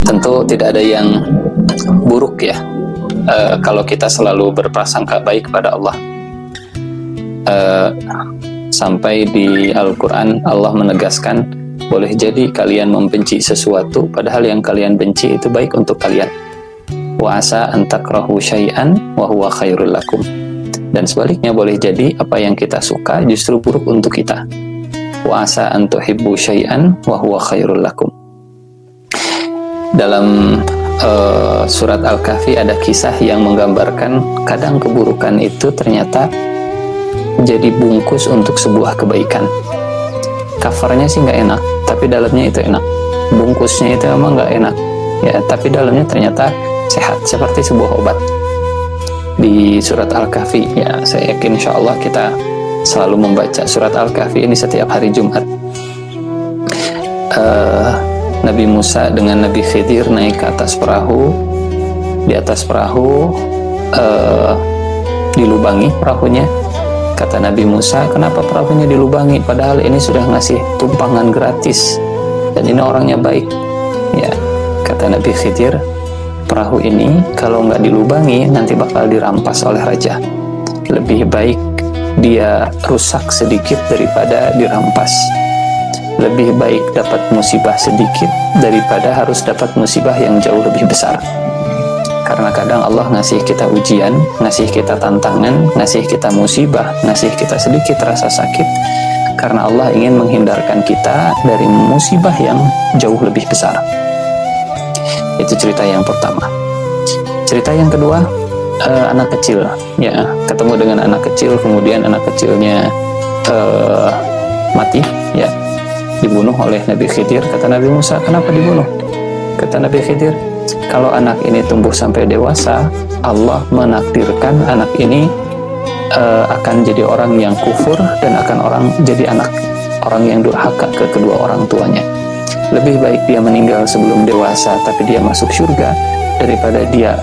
Tentu tidak ada yang buruk ya, kalau kita selalu berprasangka baik pada Allah. Sampai di Al-Quran Allah menegaskan, boleh jadi kalian membenci sesuatu padahal yang kalian benci itu baik untuk kalian. Wa asa an takrahu syai'an wa huwa khairul lakum. Dan sebaliknya boleh jadi apa yang kita suka justru buruk untuk kita. Wa asa an tuhibbu syai'an wa huwa khairul lakum. Dalam surat Al-Kahfi ada kisah yang menggambarkan kadang keburukan itu ternyata jadi bungkus untuk sebuah kebaikan. Covernya sih nggak enak, tapi dalamnya itu enak. Bungkusnya itu emang nggak enak, ya, tapi dalamnya ternyata sehat, seperti sebuah obat. Di surat Al-Kahfi, ya, saya yakin insya Allah kita selalu membaca surat Al-Kahfi ini setiap hari Jumat. Nabi Musa dengan Nabi Khidir naik ke atas perahu. Di atas perahu dilubangi perahunya. Kata Nabi Musa, kenapa perahunya dilubangi? Padahal ini sudah ngasih tumpangan gratis dan ini orangnya baik. Ya, kata Nabi Khidir, perahu ini kalau nggak dilubangi nanti bakal dirampas oleh raja. Lebih baik dia rusak sedikit daripada dirampas. Lebih baik dapat musibah sedikit daripada harus dapat musibah yang jauh lebih besar. Karena kadang Allah ngasih kita ujian, ngasih kita tantangan, ngasih kita musibah, ngasih kita sedikit rasa sakit, karena Allah ingin menghindarkan kita dari musibah yang jauh lebih besar. Itu cerita yang pertama. Cerita yang kedua, anak kecil, ya, ketemu dengan anak kecil, kemudian anak kecilnya mati, ya, dibunuh oleh Nabi Khidir. Kata Nabi Musa, kenapa dibunuh? Kata Nabi Khidir, kalau anak ini tumbuh sampai dewasa, Allah menakdirkan anak ini akan jadi orang yang kufur dan akan jadi anak orang yang durhaka ke kedua orang tuanya. Lebih baik dia meninggal sebelum dewasa tapi dia masuk surga, daripada dia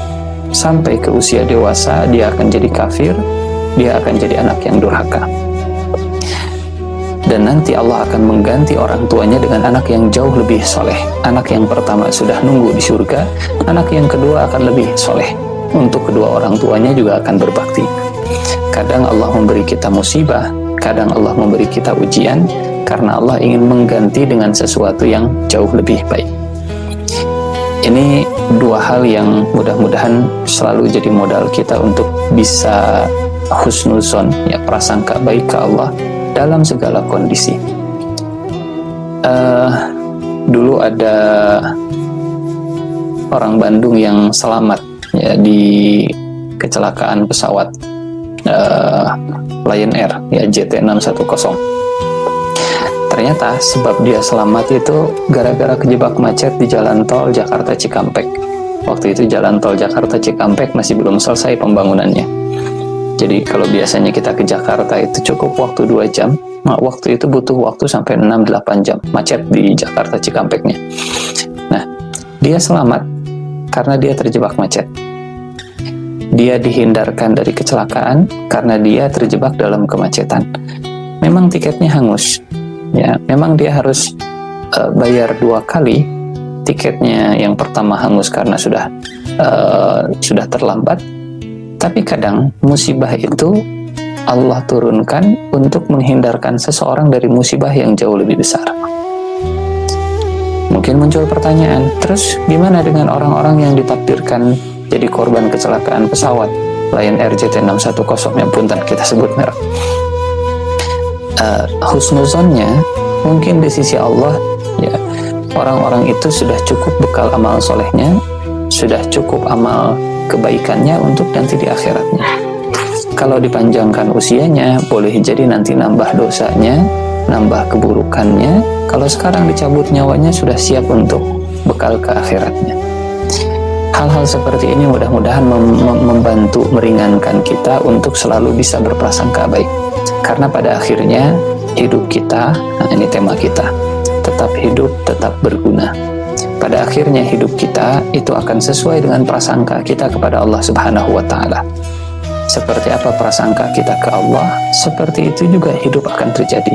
sampai ke usia dewasa dia akan jadi kafir, dia akan jadi anak yang durhaka. Dan nanti Allah akan mengganti orang tuanya dengan anak yang jauh lebih soleh. Anak yang pertama sudah nunggu di surga, anak yang kedua akan lebih soleh. Untuk kedua orang tuanya juga akan berbakti. Kadang Allah memberi kita musibah, kadang Allah memberi kita ujian, karena Allah ingin mengganti dengan sesuatu yang jauh lebih baik. Ini dua hal yang mudah-mudahan selalu jadi modal kita untuk bisa husnuzon, ya, prasangka baik ke Allah dalam segala kondisi. Dulu ada orang Bandung yang selamat, ya, di kecelakaan pesawat Lion Air, ya, JT610. Ternyata sebab dia selamat itu gara-gara kejebak macet di jalan tol Jakarta Cikampek. Waktu itu jalan tol Jakarta Cikampek masih belum selesai pembangunannya. Jadi kalau biasanya kita ke Jakarta itu cukup waktu 2 jam, nah waktu itu butuh waktu sampai 6-8 jam macet di Jakarta Cikampeknya. Nah, dia selamat karena dia terjebak macet. Dia dihindarkan dari kecelakaan karena dia terjebak dalam kemacetan. Memang tiketnya hangus, ya, memang dia harus bayar 2 kali. Tiketnya yang pertama hangus karena sudah terlambat. Tapi kadang musibah itu Allah turunkan untuk menghindarkan seseorang dari musibah yang jauh lebih besar. Mungkin muncul pertanyaan, terus gimana dengan orang-orang yang ditakdirkan jadi korban kecelakaan pesawat Lion Air JT610, yang punten kita sebut merek? Husnuzonnya mungkin di sisi Allah, ya, orang-orang itu sudah cukup bekal amal solehnya, sudah cukup amal kebaikannya untuk nanti di akhiratnya. Kalau dipanjangkan usianya, boleh jadi nanti nambah dosanya, nambah keburukannya. Kalau sekarang dicabut nyawanya, sudah siap untuk bekal ke akhiratnya. Hal-hal seperti ini mudah-mudahan membantu meringankan kita untuk selalu bisa berprasangka baik. Karena pada akhirnya hidup kita, nah ini tema kita, tetap hidup, tetap berguna. Pada akhirnya hidup kita itu akan sesuai dengan prasangka kita kepada Allah Subhanahu wa Ta'ala. Seperti apa prasangka kita ke Allah, seperti itu juga hidup akan terjadi.